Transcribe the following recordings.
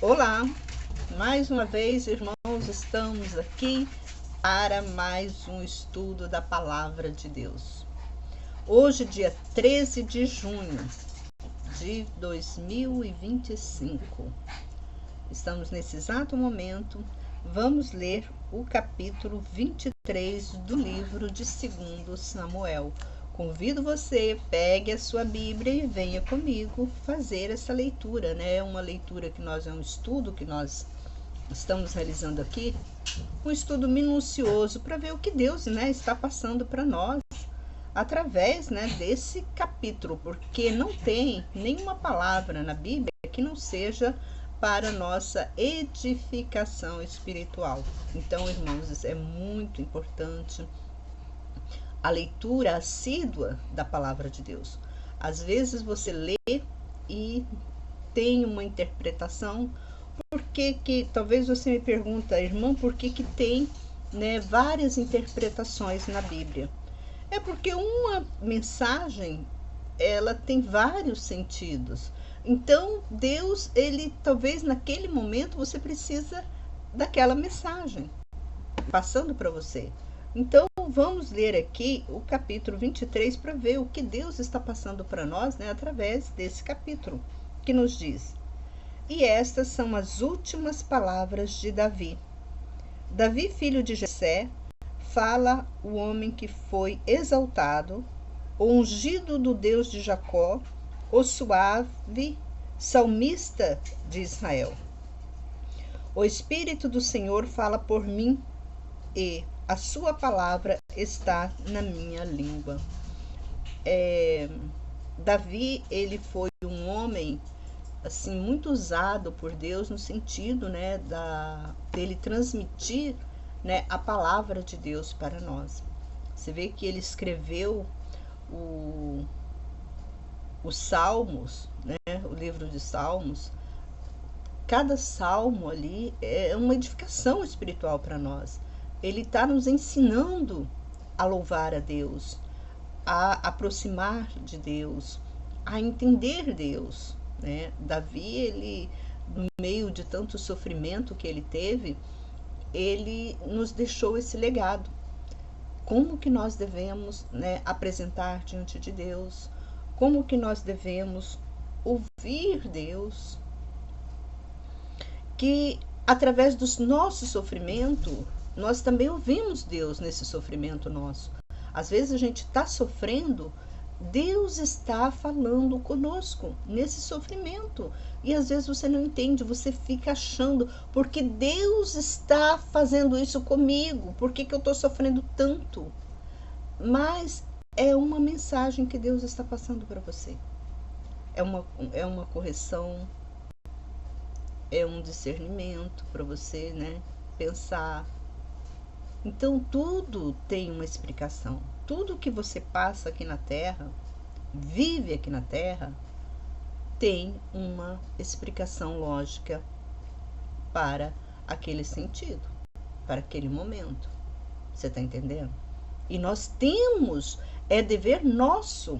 Olá, mais uma vez, irmãos, estamos aqui para mais um estudo da Palavra de Deus. Hoje, dia 13 de junho de 2025, estamos nesse exato momento, vamos ler o capítulo 23 do livro de 2 Samuel. Convido você, pegue a sua Bíblia e venha comigo fazer essa leitura, né? Uma leitura que é um estudo que nós estamos realizando aqui, um estudo minucioso para ver o que Deus, né, está passando para nós através, né, desse capítulo, porque não tem nenhuma palavra na Bíblia que não seja para nossa edificação espiritual. Então, irmãos, isso é muito importante, a leitura assídua da palavra de Deus. Às vezes você lê e tem uma interpretação, porque talvez você me pergunta, irmã, por que tem, né, várias interpretações na Bíblia? É porque uma mensagem, ela tem vários sentidos. Então, Deus, ele talvez naquele momento você precisa daquela mensagem passando para você. Então, vamos ler aqui o capítulo 23 para ver o que Deus está passando para nós, né, através desse capítulo, que nos diz: E estas são as últimas palavras de Davi. Davi, filho de Jessé, fala o homem que foi exaltado, o ungido do Deus de Jacó, o suave salmista de Israel. O Espírito do Senhor fala por mim, e a sua palavra está na minha língua. Davi, ele foi um homem assim muito usado por Deus no sentido, né, dele transmitir, né, a palavra de Deus para nós. Você vê que ele escreveu os Salmos, né, o livro de Salmos. Cada salmo ali é uma edificação espiritual para nós. Ele está nos ensinando a louvar a Deus, a aproximar de Deus, a entender Deus, né? Davi, ele, no meio de tanto sofrimento que ele teve, ele nos deixou esse legado. Como que nós devemos, né, apresentar diante de Deus? Como que nós devemos ouvir Deus? Que através do nosso sofrimento, nós também ouvimos Deus nesse sofrimento nosso. Às vezes a gente está sofrendo, Deus está falando conosco nesse sofrimento. E às vezes você não entende, você fica achando, porque Deus está fazendo isso comigo? Por que eu estou sofrendo tanto? Mas é uma mensagem que Deus está passando para você. É uma correção, é um discernimento para você, né, pensar. Então tudo tem uma explicação. Tudo que você passa aqui na Terra, vive aqui na Terra, tem uma explicação lógica para aquele sentido, para aquele momento. Você está entendendo? E nós temos, é dever nosso,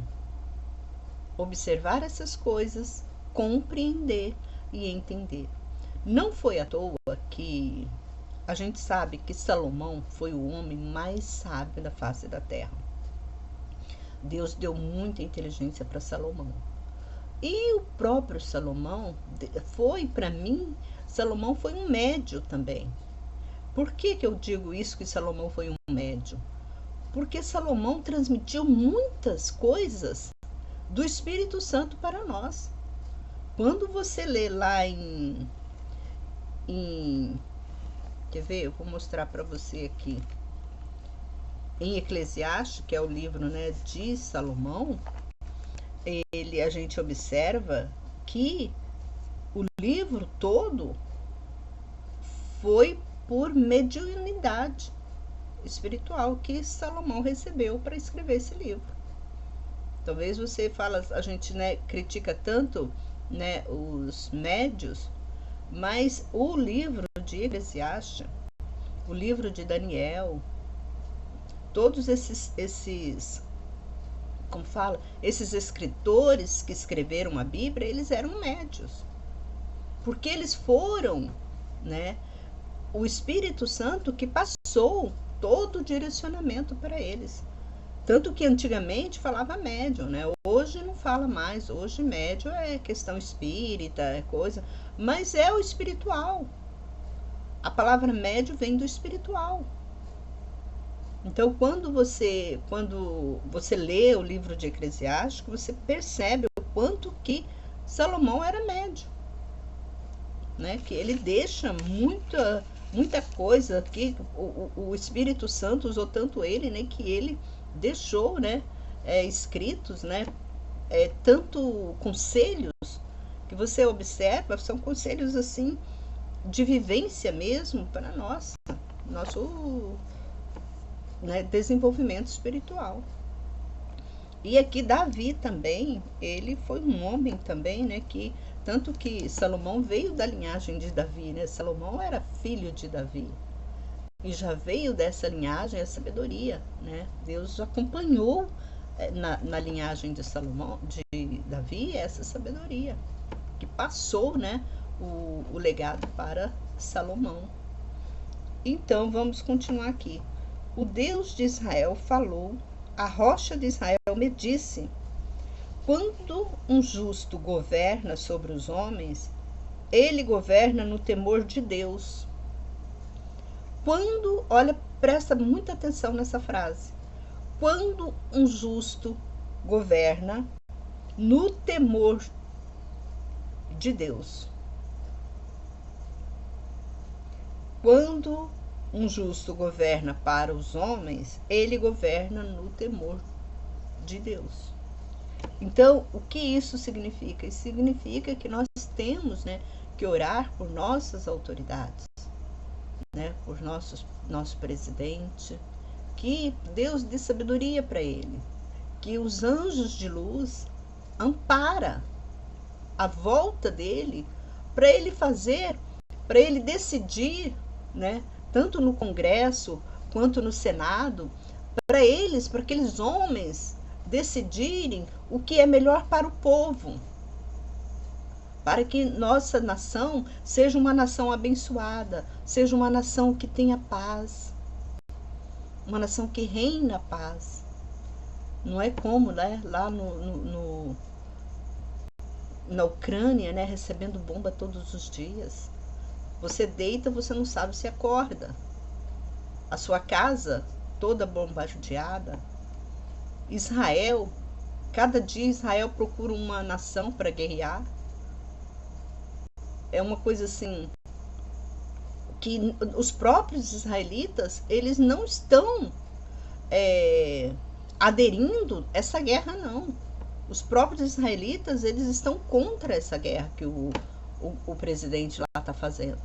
observar essas coisas, compreender e entender. Não foi à toa que a gente sabe que Salomão foi o homem mais sábio da face da terra. Deus deu muita inteligência para Salomão. E o próprio Salomão foi, para mim, Salomão foi um médio também. Por que eu digo isso, que Salomão foi um médio? Porque Salomão transmitiu muitas coisas do Espírito Santo para nós. Quando você lê lá quer ver? Eu vou mostrar para você aqui. Em Eclesiastes, que é o livro, né, de Salomão, a gente observa que o livro todo foi por mediunidade espiritual que Salomão recebeu para escrever esse livro. Talvez você fala, a gente, né, critica tanto, né, os médios, mas o livro de Eclesiastes, o livro de Daniel, todos esses como fala, esses escritores que escreveram a Bíblia, eles eram médios. porque eles foram, né, o Espírito Santo que passou todo o direcionamento para eles. Tanto que antigamente falava médium, né? Hoje não fala mais. Hoje médium é questão espírita, é coisa, mas é o espiritual. A palavra médium vem do espiritual. Então, quando você lê o livro de Eclesiástico, você percebe o quanto que Salomão era médium, né? Que ele deixa muita coisa aqui. O Espírito Santo usou tanto ele, né, que ele deixou, né, escritos, né, tanto conselhos que você observa, são conselhos assim de vivência mesmo para nosso, né, desenvolvimento espiritual. E aqui Davi também, ele foi um homem também, né, que tanto que Salomão veio da linhagem de Davi, né? Salomão era filho de Davi. E já veio dessa linhagem a sabedoria, né? Deus acompanhou na linhagem de Salomão, de Davi, essa sabedoria que passou, né, o legado para Salomão. Então vamos continuar aqui. O Deus de Israel falou, a rocha de Israel me disse: quando um justo governa sobre os homens, ele governa no temor de Deus. Quando, olha, presta muita atenção nessa frase. Quando um justo governa no temor de Deus. Quando um justo governa para os homens, ele governa no temor de Deus. Então, o que isso significa? Isso significa que nós temos, né, que orar por nossas autoridades, né, por nosso presidente, que Deus dê sabedoria para ele, que os anjos de luz ampara a volta dele, para ele decidir, né, tanto no Congresso quanto no Senado, para aqueles homens decidirem o que é melhor para o povo, para que nossa nação seja uma nação abençoada, seja uma nação que tenha paz, uma nação que reina a paz. Não é como, né, lá na Ucrânia, né, recebendo bomba todos os dias. Você deita, você não sabe se acorda. A sua casa toda bombardeada. Israel, cada dia Israel procura uma nação para guerrear. É uma coisa assim que os próprios israelitas, eles não estão aderindo a essa guerra, não. Os próprios israelitas, eles estão contra essa guerra que o presidente lá está fazendo.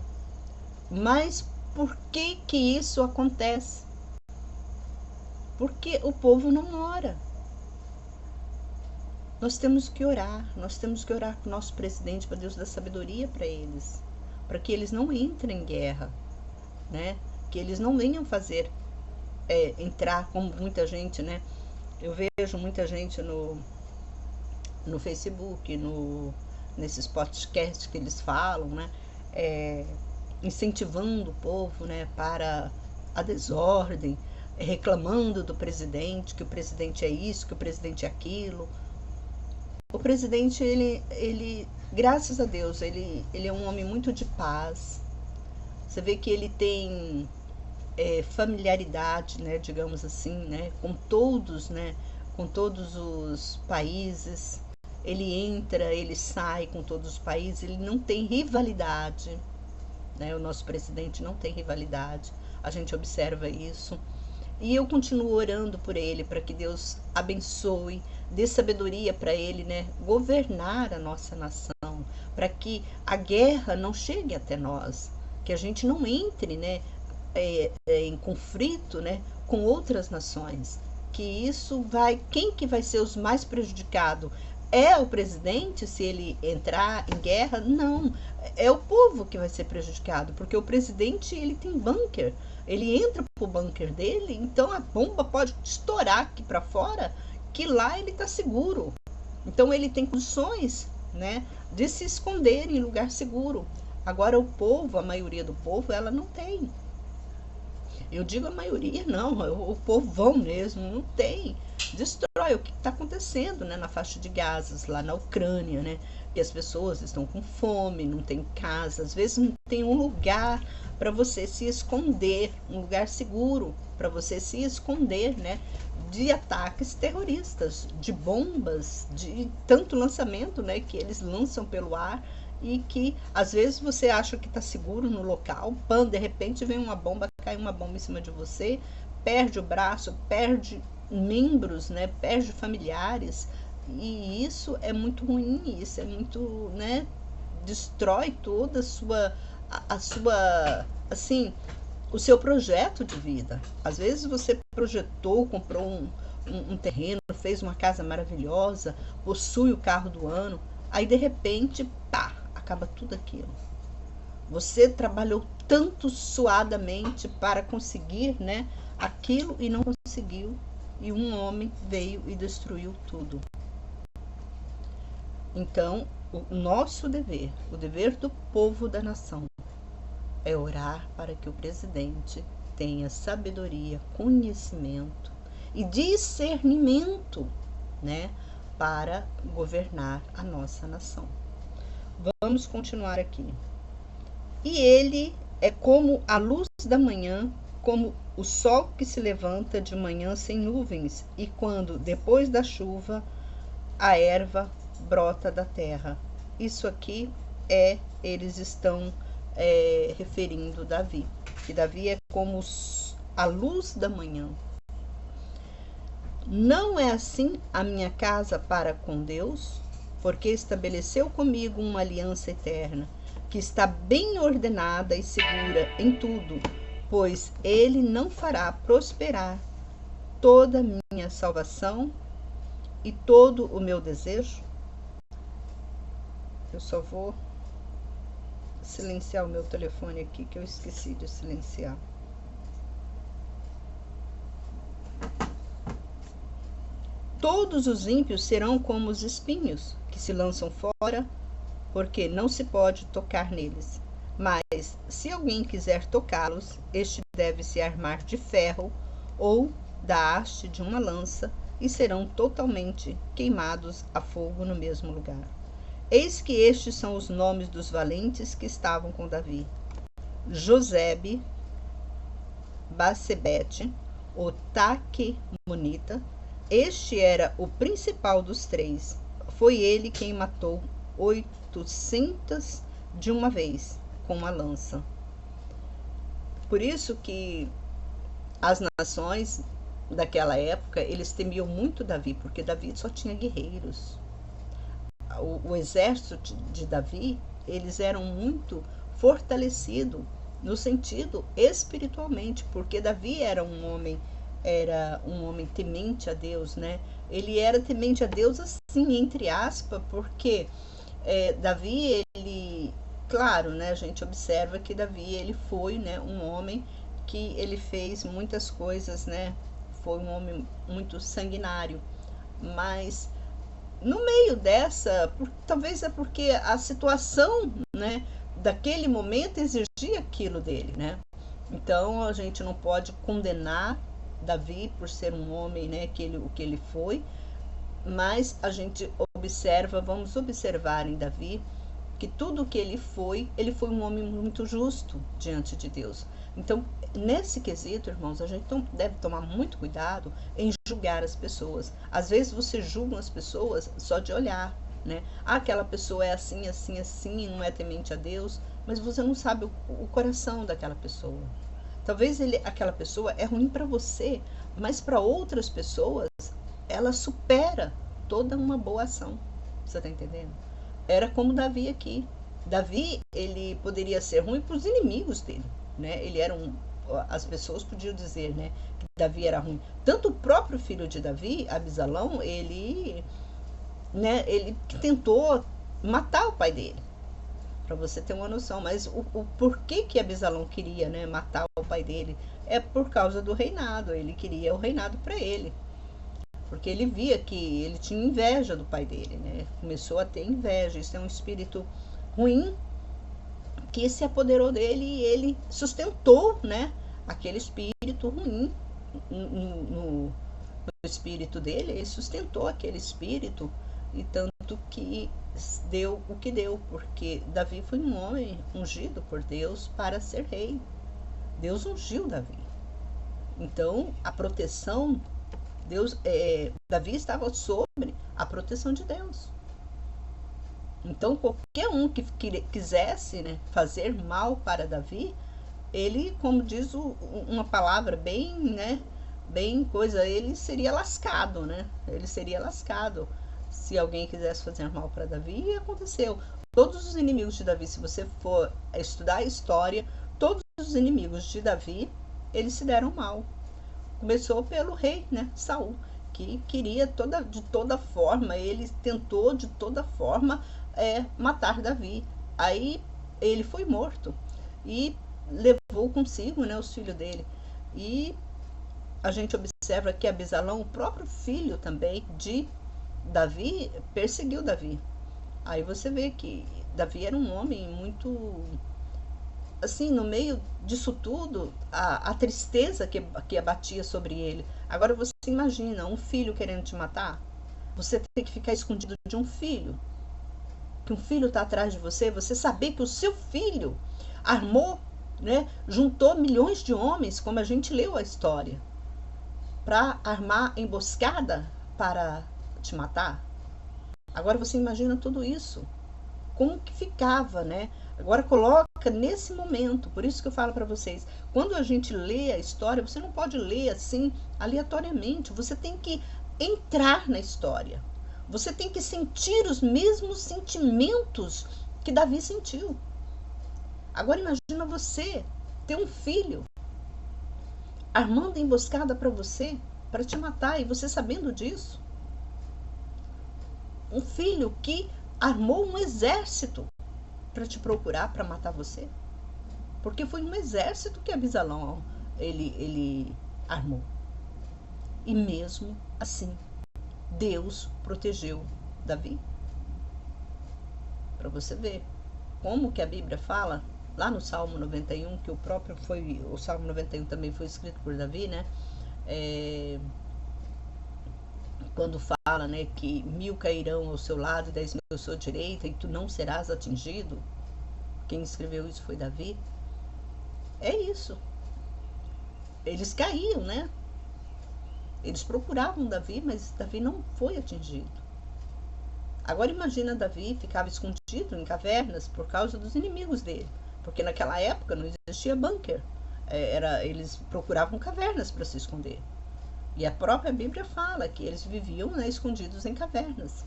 Mas por que isso acontece? Porque o povo não ora. Nós temos que orar para o nosso presidente, para Deus dar sabedoria para eles, para que eles não entrem em guerra, né? Que eles não venham entrar como muita gente, né? Eu vejo muita gente no Facebook, nesses podcasts que eles falam, né? Incentivando o povo, né, para a desordem, reclamando do presidente, que o presidente é isso, que o presidente é aquilo. O presidente, ele graças a Deus, ele é um homem muito de paz. Você vê que ele tem familiaridade, né, digamos assim, né, com todos os países. Ele entra, ele sai com todos os países, ele não tem rivalidade, né? O nosso presidente não tem rivalidade, a gente observa isso. E eu continuo orando por ele, para que Deus abençoe, dê sabedoria para ele, né, governar a nossa nação, para que a guerra não chegue até nós, que a gente não entre, né, em conflito, né, com outras nações. Que isso quem que vai ser os mais prejudicados? É o presidente, se ele entrar em guerra? Não, é o povo que vai ser prejudicado, porque o presidente, ele tem bunker, ele entra pro bunker dele, então a bomba pode estourar aqui para fora, que lá ele está seguro. Então ele tem condições né, de se esconder em lugar seguro. Agora o povo, a maioria do povo, ela não tem. Eu digo a maioria, não, o povão mesmo não tem. Destrói o que está acontecendo, né, na faixa de Gaza, lá na Ucrânia, né? E as pessoas estão com fome, não tem casa, às vezes não tem um lugar para você se esconder, um lugar seguro para você se esconder, né, de ataques terroristas, de bombas, de tanto lançamento, né, que eles lançam pelo ar e que às vezes você acha que está seguro no local, de repente vem uma bomba, cai uma bomba em cima de você, perde o braço, perde membros, né, perde familiares, e isso é muito ruim, isso é muito, né, destrói toda a sua, assim, o seu projeto de vida. Às vezes você projetou, comprou um terreno, fez uma casa maravilhosa, possui o carro do ano, aí de repente, pá, acaba tudo aquilo. Você trabalhou tanto suadamente para conseguir, né, aquilo e não conseguiu, e um homem veio e destruiu tudo. Então, o nosso dever, o dever do povo da nação, é orar para que o presidente tenha sabedoria, conhecimento e discernimento, né, para governar a nossa nação. Vamos continuar aqui. E ele é como a luz da manhã, como o sol que se levanta de manhã sem nuvens, e quando, depois da chuva, a erva brota da terra. Isso aqui eles estão referindo Davi, que Davi é como a luz da manhã. Não é assim a minha casa para com Deus, porque estabeleceu comigo uma aliança eterna, que está bem ordenada e segura em tudo, pois ele não fará prosperar toda a minha salvação e todo o meu desejo. Eu só vou silenciar o meu telefone aqui, que eu esqueci de silenciar. Todos os ímpios serão como os espinhos, que se lançam fora, porque não se pode tocar neles. Mas, se alguém quiser tocá-los, este deve se armar de ferro ou da haste de uma lança, e serão totalmente queimados a fogo no mesmo lugar. Eis que estes são os nomes dos valentes que estavam com Davi: Josebe, Basebete, o Taquemonita. Este era o principal dos três. Foi ele quem matou 800 de uma vez, com uma lança. Por isso que as nações daquela época, eles temiam muito Davi, porque Davi só tinha guerreiros. O exército de Davi, eles eram muito fortalecidos no sentido espiritualmente, porque Davi era um homem temente a Deus, né? Ele era temente a Deus assim, entre aspas, porque Davi, ele, claro, né, a gente observa que Davi, ele foi, né, um homem que ele fez muitas coisas, né? Foi um homem muito sanguinário, mas no meio dessa, talvez é porque a situação, né, daquele momento exigia aquilo dele, né? Então a gente não pode condenar Davi por ser um homem, né, o que ele foi, mas a gente vamos observar em Davi que tudo o que ele foi um homem muito justo diante de Deus. Então, nesse quesito, irmãos, a gente deve tomar muito cuidado em julgar as pessoas. Às vezes você julga as pessoas só de olhar, né? Aquela pessoa é assim, assim, assim, não é temente a Deus, mas você não sabe o coração daquela pessoa. Talvez aquela pessoa é ruim para você, mas para outras pessoas ela supera toda uma boa ação. Você está entendendo? Era como Davi aqui. Davi, ele poderia ser ruim para os inimigos dele, né? As pessoas podiam dizer, né, que Davi era ruim. Tanto o próprio filho de Davi, Absalão, ele tentou matar o pai dele, para você ter uma noção. Mas o porquê que Absalão queria, né, matar o pai dele é por causa do reinado. Ele queria o reinado para ele. porque ele via que ele tinha inveja do pai dele, né? Começou a ter inveja. Isso é um espírito ruim que se apoderou dele e ele sustentou, né, aquele espírito ruim no espírito dele. Ele sustentou aquele espírito, e tanto que deu o que deu, porque Davi foi um homem ungido por Deus para ser rei. Deus ungiu Davi. Então, a proteção, Davi estava sobre a proteção de Deus. Então, qualquer um que quisesse, né, fazer mal para Davi, ele, como diz uma palavra bem, né, bem coisa, ele seria lascado, né? Ele seria lascado se alguém quisesse fazer mal para Davi. E aconteceu. Todos os inimigos de Davi, se você for estudar a história, todos os inimigos de Davi, eles se deram mal. Começou pelo rei, né, Saul, que queria de toda forma, ele tentou de toda forma matar Davi. Aí ele foi morto e levou consigo, né, os filhos dele. E a gente observa que Absalão, o próprio filho também de Davi, perseguiu Davi. Aí você vê que Davi era um homem muito, assim, no meio disso tudo, a tristeza que abatia sobre ele. Agora você imagina um filho querendo te matar, você tem que ficar escondido de um filho, que um filho está atrás de você, você saber que o seu filho armou, né, juntou milhões de homens, como a gente leu a história, para armar emboscada para te matar. Agora você imagina tudo isso, como que ficava, né? Agora coloca nesse momento. Por isso que eu falo para vocês, quando a gente lê a história, você não pode ler assim aleatoriamente, você tem que entrar na história. Você tem que sentir os mesmos sentimentos que Davi sentiu. Agora imagina você ter um filho armando emboscada para você, para te matar, e você sabendo disso. Um filho que armou um exército para te procurar, para matar você. Porque foi um exército que Absalão ele armou. E mesmo assim, Deus protegeu Davi. Para você ver como que a Bíblia fala, lá no Salmo 91, que o Salmo 91 também foi escrito por Davi, né? Quando fala, né, que 1000 cairão ao seu lado e 10.000 à sua direita e tu não serás atingido. Quem escreveu isso foi Davi. É isso. Eles caíam, né? Eles procuravam Davi, mas Davi não foi atingido. Agora imagina Davi ficava escondido em cavernas por causa dos inimigos dele, porque naquela época não existia bunker. Eles procuravam cavernas para se esconder. E a própria Bíblia fala que eles viviam, né, escondidos em cavernas.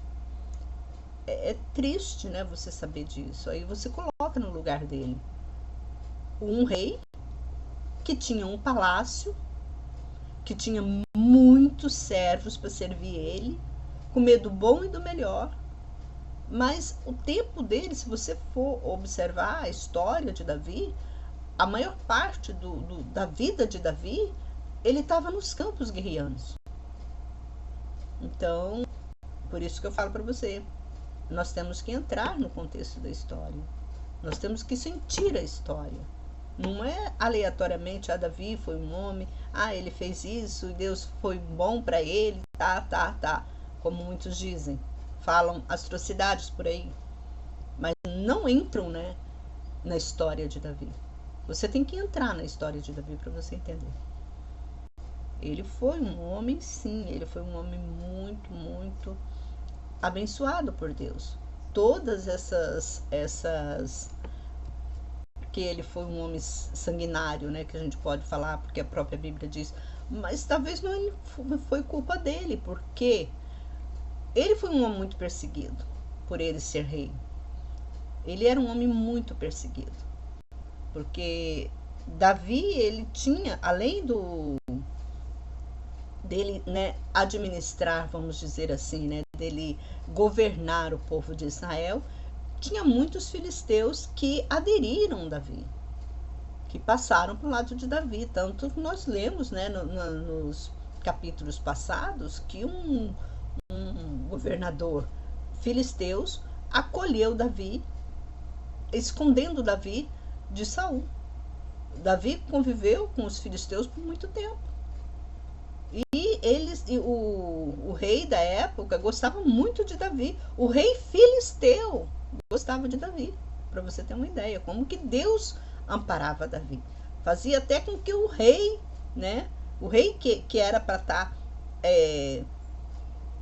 É triste, né, você saber disso. Aí você coloca no lugar dele um rei que tinha um palácio, que tinha muitos servos para servir ele, comer do bom e do melhor. Mas o tempo dele, se você for observar a história de Davi, a maior parte da vida de Davi, ele estava nos campos guerreanos. Então, por isso que eu falo para você, nós temos que entrar no contexto da história. Nós temos que sentir a história. Não é aleatoriamente, Davi foi um homem, ele fez isso e Deus foi bom para ele, tá. Como muitos dizem, falam atrocidades por aí, mas não entram, né, na história de Davi. Você tem que entrar na história de Davi para você entender. Ele foi um homem, sim, ele foi um homem muito, muito abençoado por Deus. Todas essas que ele foi um homem sanguinário, né, que a gente pode falar, porque a própria Bíblia diz, mas talvez não foi culpa dele, porque ele foi um homem muito perseguido por ele ser rei. Ele era um homem muito perseguido, porque Davi, ele tinha, além dele, né, administrar, vamos dizer assim, né, dele governar o povo de Israel, tinha muitos filisteus que aderiram a Davi, que passaram para o lado de Davi. Tanto que nós lemos, né, capítulos passados que um governador filisteus acolheu Davi, escondendo Davi de Saul. Davi conviveu com os filisteus por muito tempo. O rei da época gostava muito de Davi. O rei filisteu gostava de Davi, para você ter uma ideia, como que Deus amparava Davi. Fazia até com que o rei, né, o rei que era para estar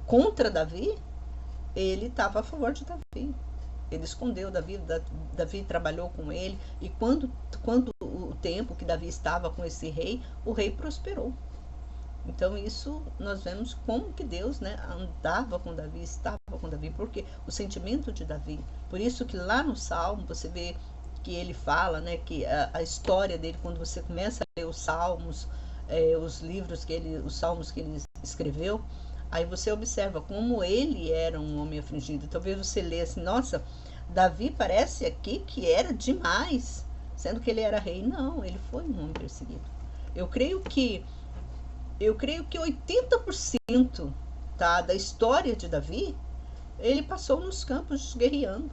contra Davi, ele estava a favor de Davi. Ele escondeu Davi, Davi trabalhou com ele, e quando o tempo que Davi estava com esse rei, o rei prosperou. Então isso nós vemos como que Deus, né, andava com Davi, estava com Davi, porque o sentimento de Davi, por isso que lá no Salmo você vê que ele fala, né, que a história dele, quando você começa a ler os Salmos, os livros os Salmos que ele escreveu, aí você observa como ele era um homem afligido. Talvez você lê assim, nossa, Davi parece aqui que era demais, sendo que ele era rei. Não, ele foi um homem perseguido. Eu creio que 80%, tá, da história de Davi, ele passou nos campos guerreando.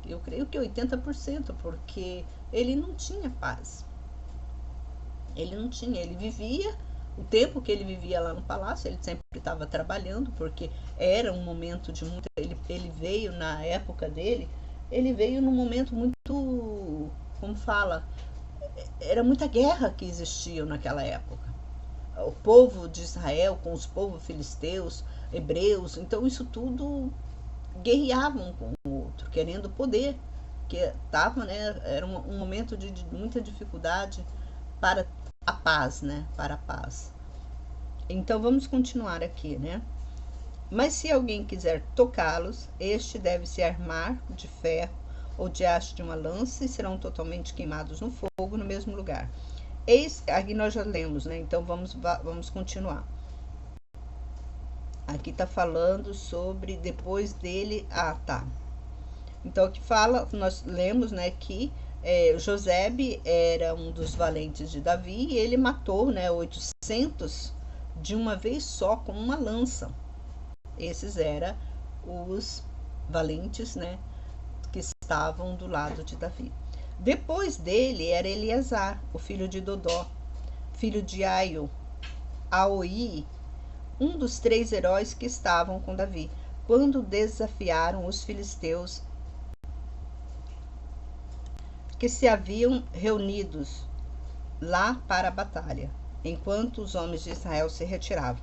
Eu creio que 80%, porque ele não tinha paz. Ele vivia, o tempo que ele vivia lá no palácio, ele sempre estava trabalhando, porque era um momento de muito... Ele veio na época dele, ele veio num momento muito, como fala, era muita guerra que existia naquela época. O povo de Israel com os povos filisteus, hebreus, então isso tudo guerreavam com o outro, querendo poder, que estava, né, era um momento de muita dificuldade para a paz, né, para a paz. Então vamos continuar aqui, né? Mas se alguém quiser tocá-los, este deve se armar de ferro ou de haste de uma lança, e serão totalmente queimados no fogo no mesmo lugar. Aqui nós já lemos, né? Então vamos continuar. Aqui está falando sobre depois dele. Tá. Então aqui fala, nós lemos, né, que Josebe era um dos valentes de Davi, e ele matou, né, 800 de uma vez só com uma lança. Esses eram os valentes, né, que estavam do lado de Davi. Depois dele era Eleazar, o filho de Dodó, filho de Aoi, um dos 3 heróis que estavam com Davi, quando desafiaram os filisteus que se haviam reunidos lá para a batalha, enquanto os homens de Israel se retiravam.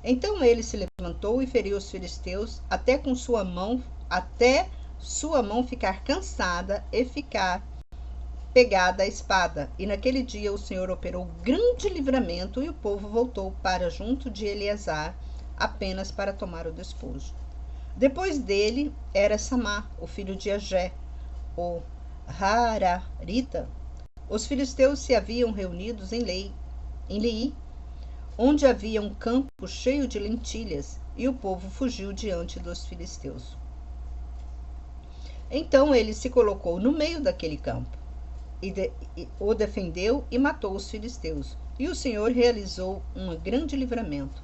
Então ele se levantou e feriu os filisteus até sua mão ficar cansada e ficar pegada a espada. E naquele dia o Senhor operou grande livramento, e o povo voltou para junto de Eleazar apenas para tomar o despojo. Depois dele era Samá, o filho de Agé, o Hararita. Os filisteus se haviam reunidos em Lei, onde havia um campo cheio de lentilhas, e o povo fugiu diante dos filisteus. Então ele se colocou no meio daquele campo, o defendeu e matou os filisteus. E o Senhor realizou um grande livramento.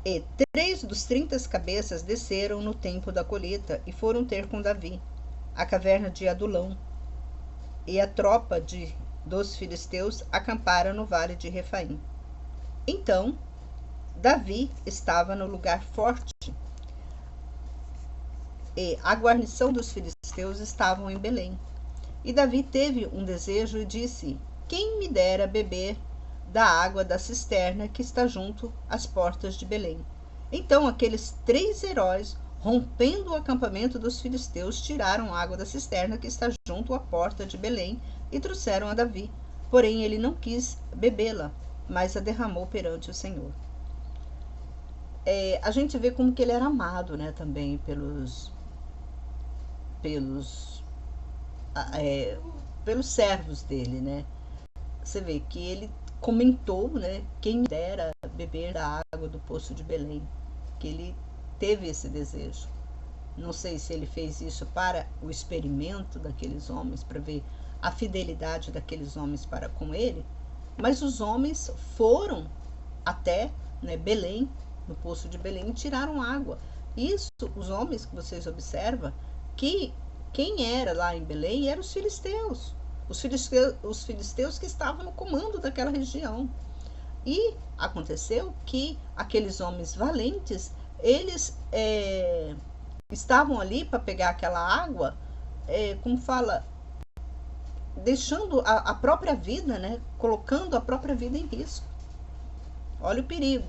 E 3 dos 30 cabeças desceram no tempo da colheita e foram ter com Davi a caverna de Adulão. E a tropa dos filisteus acampara no vale de Refaim. Então Davi estava no lugar forte, e a guarnição dos filisteus estavam em Belém. E Davi teve um desejo e disse: quem me dera beber da água da cisterna que está junto às portas de Belém? Então aqueles 3 heróis, rompendo o acampamento dos filisteus, tiraram a água da cisterna que está junto à porta de Belém e trouxeram a Davi. Porém ele não quis bebê-la, mas a derramou perante o Senhor. A gente vê como que ele era amado, né, também pelos servos dele, né? Você vê que ele comentou, né, quem me dera beber da água do poço de Belém, que ele teve esse desejo. Não sei se ele fez isso para o experimento daqueles homens, para ver a fidelidade daqueles homens para com ele, Mas os homens foram até, né, Belém, no poço de Belém, e tiraram água. Isso, os homens que vocês observam, que quem era lá em Belém eram os filisteus. Os filisteus que estavam no comando daquela região. E aconteceu que aqueles homens valentes, eles estavam ali para pegar aquela água, como fala, deixando a própria vida, né? Colocando a própria vida em risco. Olha o perigo.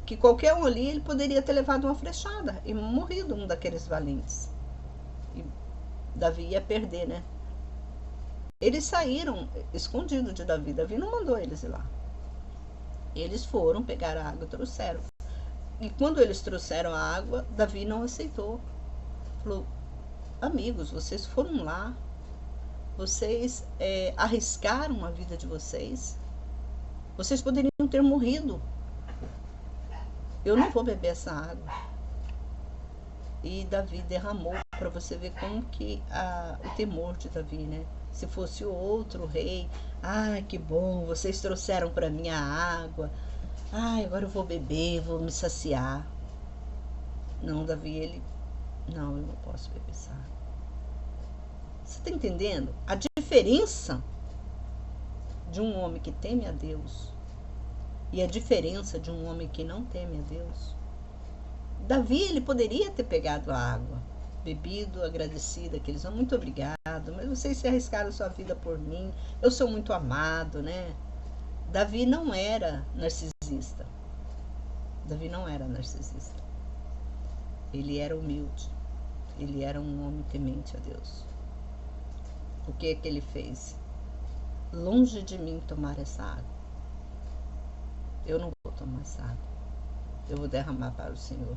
Que qualquer um ali, ele poderia ter levado uma flechada e morrido, um daqueles valentes. E Davi ia perder, né? Eles saíram escondidos de Davi. Davi não mandou eles ir lá. Eles foram pegar a água e trouxeram. E quando eles trouxeram a água, Davi não aceitou. Falou: amigos, vocês foram lá, vocês arriscaram a vida de vocês, vocês poderiam ter morrido. Eu não vou beber essa água. E Davi derramou, para você ver como que o temor de Davi, né? Se fosse outro rei, que bom, vocês trouxeram para mim a água, agora eu vou beber, vou me saciar. Não, Davi, não, eu não posso beber essa água. Você está entendendo? A diferença de um homem que teme a Deus e a diferença de um homem que não teme a Deus. Davi, ele poderia ter pegado a água, bebido, agradecido, aqueles homens, muito obrigado, mas vocês se arriscaram sua vida por mim, eu sou muito amado, né? Davi não era narcisista. Davi não era narcisista. Ele era humilde. Ele era um homem temente a Deus. O que é que ele fez? Longe de mim tomar essa água. Eu não vou tomar essa água. Eu vou derramar para o Senhor.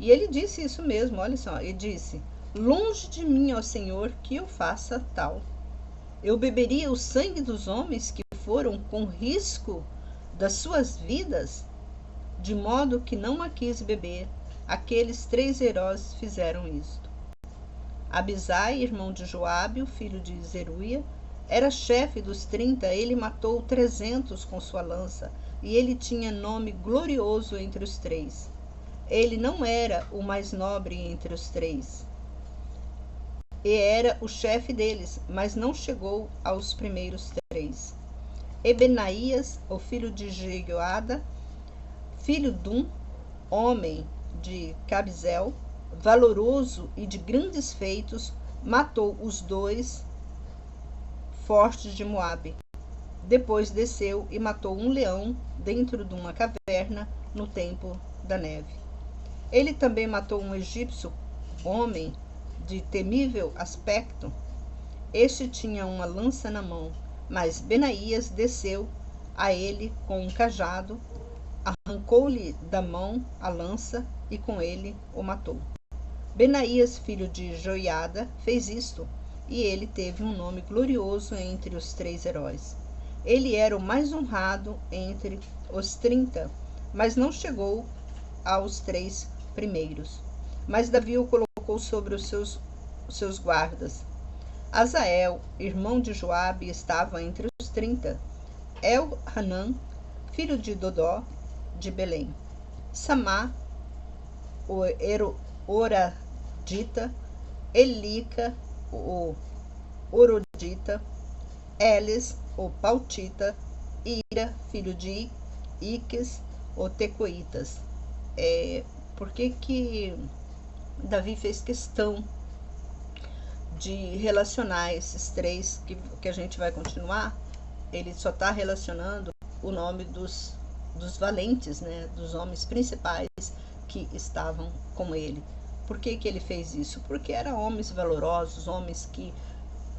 E ele disse isso mesmo, olha só. Ele disse: longe de mim, ó Senhor, que eu faça tal. Eu beberia o sangue dos homens que foram com risco das suas vidas, de modo que não a quis beber. Aqueles 3 heróis fizeram isto. Abisai, irmão de Joabe, o filho de Zeruia, era chefe dos 30, ele matou 300 com sua lança, e ele tinha nome glorioso entre os 3. Ele não era o mais nobre entre os 3, e era o chefe deles, mas não chegou aos primeiros 3. Ebenaías, o filho de Jeoada, filho de um homem de Cabzel, valoroso e de grandes feitos, matou os 2 fortes de Moabe. Depois desceu e matou um leão dentro de uma caverna no tempo da neve. Ele também matou um egípcio, homem de temível aspecto. Este tinha uma lança na mão, mas Benaías desceu a ele com um cajado, arrancou-lhe da mão a lança e com ele o matou. Benaías, filho de Joiada, fez isto, e ele teve um nome glorioso entre os 3 heróis. Ele era o mais honrado entre os 30, mas não chegou aos 3 primeiros. Mas Davi o colocou sobre os seus guardas. Azael, irmão de Joabe, estava entre os 30. El-Hanan, filho de Dodó, de Belém. Samá, o Oradita, Elica, o Orodita, Elis, o Pautita, Ira, filho de Iques, o Tecoitas. Por que Davi fez questão de relacionar esses 3 que a gente vai continuar? Ele só está relacionando o nome dos valentes, né, dos homens principais que estavam com ele. Por que ele fez isso? Porque eram homens valorosos, homens que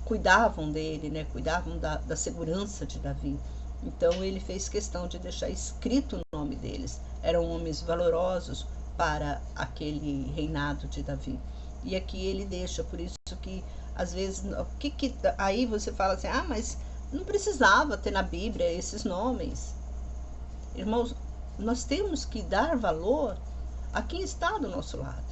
cuidavam dele, né, cuidavam da segurança de Davi. Então ele fez questão de deixar escrito o nome deles. Eram homens valorosos para aquele reinado de Davi. E aqui ele deixa, por isso que às vezes, aí você fala assim, mas não precisava ter na Bíblia esses nomes. Irmãos, nós temos que dar valor a quem está do nosso lado.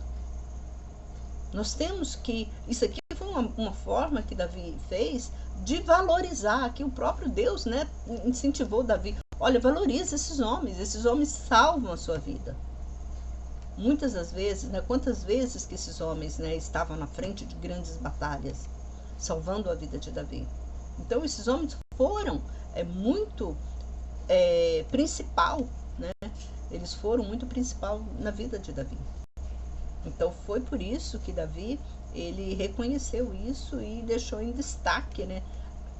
Nós temos que, isso aqui foi uma forma que Davi fez de valorizar, que o próprio Deus, né, incentivou Davi. Olha, valorize esses homens salvam a sua vida. Muitas das vezes, né, quantas vezes que esses homens, né, estavam na frente de grandes batalhas, salvando a vida de Davi. Então, esses homens foram muito principal, né? Eles foram muito principal na vida de Davi. Então, foi por isso que Davi, ele reconheceu isso e deixou em destaque, né,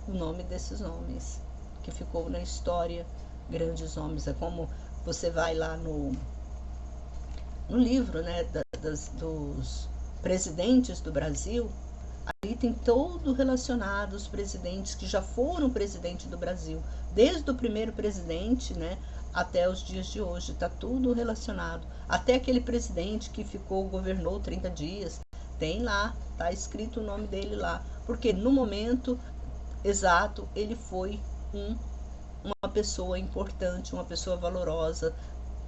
o nome desses homens, que ficou na história, grandes homens. É como você vai lá no livro, né, dos presidentes do Brasil, ali tem todo relacionado os presidentes que já foram presidente do Brasil, desde o primeiro presidente, né, até os dias de hoje, está tudo relacionado. Até aquele presidente que governou 30 dias, tem lá, está escrito o nome dele lá, porque no momento exato ele foi uma pessoa importante, uma pessoa valorosa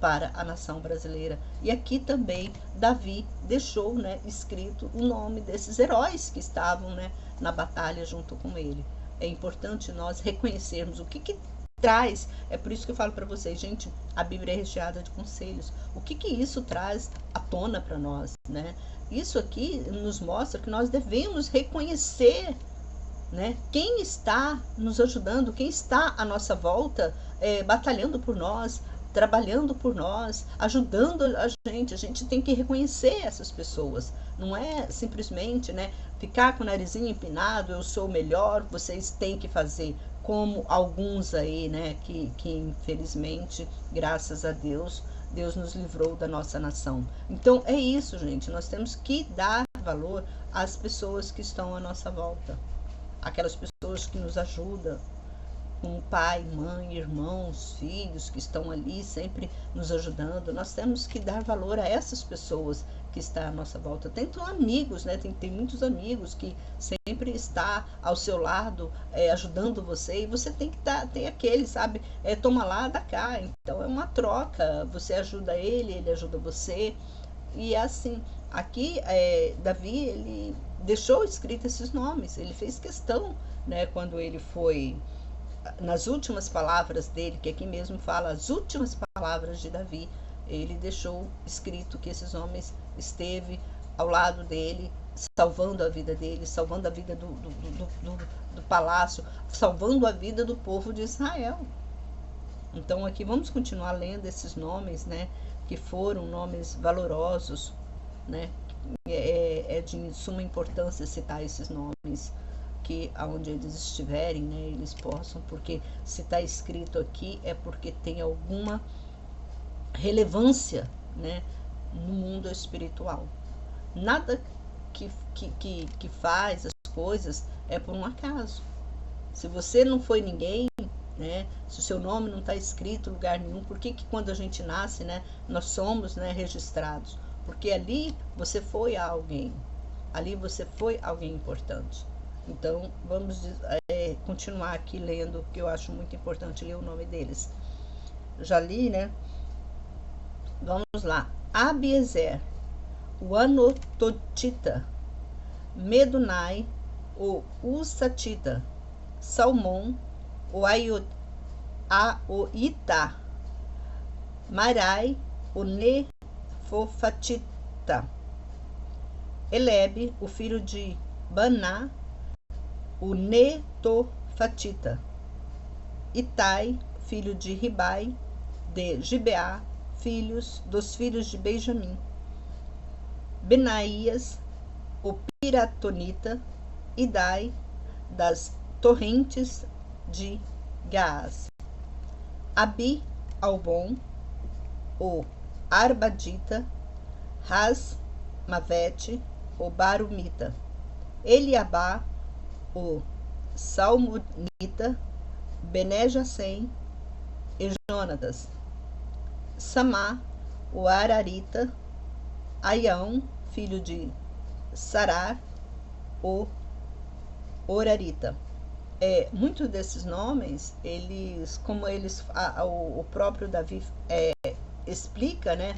para a nação brasileira. E aqui também Davi deixou, né, escrito o nome desses heróis que estavam, né, na batalha junto com ele. É importante nós reconhecermos o que traz. É por isso que eu falo para vocês, gente, a Bíblia é recheada de conselhos. O que isso traz à tona para nós, né? Isso aqui nos mostra que nós devemos reconhecer, né, quem está nos ajudando, quem está à nossa volta, batalhando por nós, trabalhando por nós, ajudando a gente tem que reconhecer essas pessoas, não é simplesmente, né, ficar com o narizinho empinado, eu sou o melhor, vocês têm que fazer, como alguns aí, né, que infelizmente, graças a Deus, Deus nos livrou da nossa nação. Então é isso, gente, nós temos que dar valor às pessoas que estão à nossa volta, aquelas pessoas que nos ajudam, com pai, mãe, irmãos, filhos que estão ali sempre nos ajudando. Nós temos que dar valor a essas pessoas que estão à nossa volta. Tem amigos, né? Tem muitos amigos que sempre está ao seu lado, ajudando você, e você tem que tem aquele, sabe, toma lá, dá cá. Então é uma troca, você ajuda ele ajuda você, e é assim. Aqui Davi, ele deixou escrito esses nomes, ele fez questão, né, quando ele foi nas últimas palavras dele, que aqui mesmo fala as últimas palavras de Davi, ele deixou escrito que esses homens esteve ao lado dele, salvando a vida dele, salvando a vida do palácio, salvando a vida do povo de Israel. Então aqui vamos continuar lendo esses nomes, né, que foram nomes valorosos, né, é de suma importância citar esses nomes, que aonde eles estiverem, né, eles possam, porque se está escrito aqui é porque tem alguma relevância, né, no mundo espiritual. Nada que faz as coisas é por um acaso. Se você não foi ninguém, né, se o seu nome não está escrito em lugar nenhum, por que quando a gente nasce, né, nós somos, né, registrados? Porque ali você foi alguém, ali você foi alguém importante. Então, vamos continuar aqui lendo, que eu acho muito importante ler o nome deles. Eu já li, né? Vamos lá. Abiezer, o Anototita, Medunai, o Usatita, Salmão, o Aoita, Marai, o Nefofatita, Elebe, o filho de Baná, o Netofatita, Itai, filho de Ribai, de Gibeá, dos filhos de Benjamim, Benaías, o Piratonita, Idai, das torrentes de Gaás, Abi, Albon, o Arbadita, Mavete, o Barumita, Eliabá, o Salmonita, Benejacém e Jonatas, Samá, o Ararita, Aião, filho de Sarar, o Orarita. Muitos desses nomes, o próprio Davi explica, né,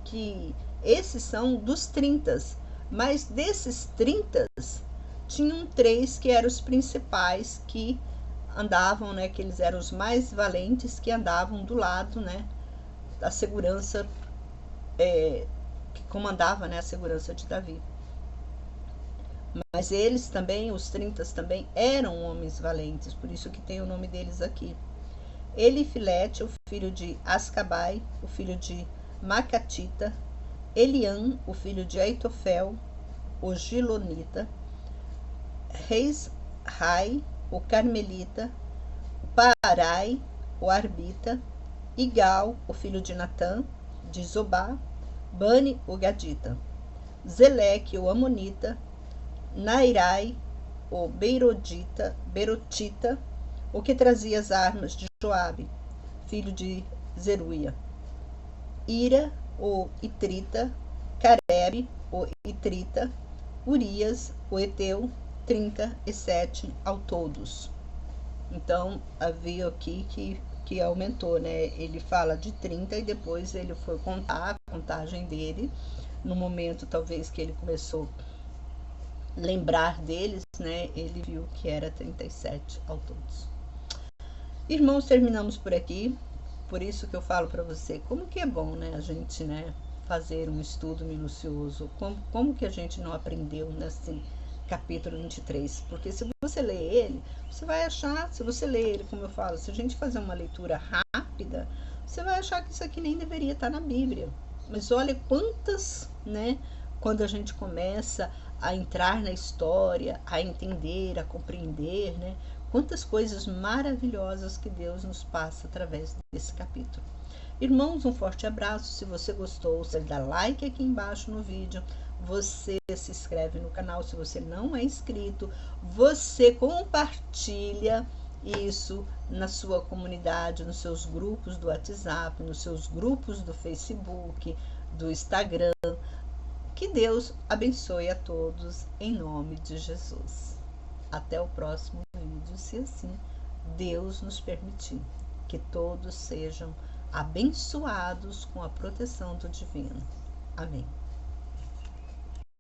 que esses são dos 30, mas desses 30, tinham 3 que eram os principais que andavam, né, que eles eram os mais valentes, que andavam do lado, né, da segurança, que comandava, né, a segurança de Davi. Mas eles também, os 30 também, eram homens valentes, por isso que tem o nome deles aqui. Elifilete, o filho de Ascabai, o filho de Macatita, Eliam, o filho de Aitofel, o Gilonita, Reis Rai, o Carmelita, Parai, o Arbita, Igal, o filho de Natã, de Zobá, Bani, o Gadita, Zeleque, o Amonita, Nairai, o Berotita, o que trazia as armas de Joabe, filho de Zeruia, Ira, o Itrita, Carebe, o Itrita, Urias, o Eteu, 37 ao todos. Então, havia aqui que aumentou, né? Ele fala de 30 e depois ele foi contar a contagem dele, no momento talvez que ele começou a lembrar deles, né? Ele viu que era 37 ao todos. Irmãos, terminamos por aqui. Por isso que eu falo para você, como que é bom, né, a gente, né, fazer um estudo minucioso. Como que a gente não aprendeu nesse capítulo 23? Porque se você ler ele, você vai achar, se você ler ele, como eu falo, se a gente fazer uma leitura rápida, você vai achar que isso aqui nem deveria estar na Bíblia. Mas olha quantas, né, quando a gente começa a entrar na história, a entender, a compreender, né, quantas coisas maravilhosas que Deus nos passa através desse capítulo. Irmãos, um forte abraço. Se você gostou, você dá like aqui embaixo no vídeo. Você se inscreve no canal. Se você não é inscrito, você compartilha isso na sua comunidade, nos seus grupos do WhatsApp, nos seus grupos do Facebook, do Instagram. Que Deus abençoe a todos em nome de Jesus. Até o próximo vídeo, se assim Deus nos permitir. Que todos sejam abençoados com a proteção do Divino. Amém.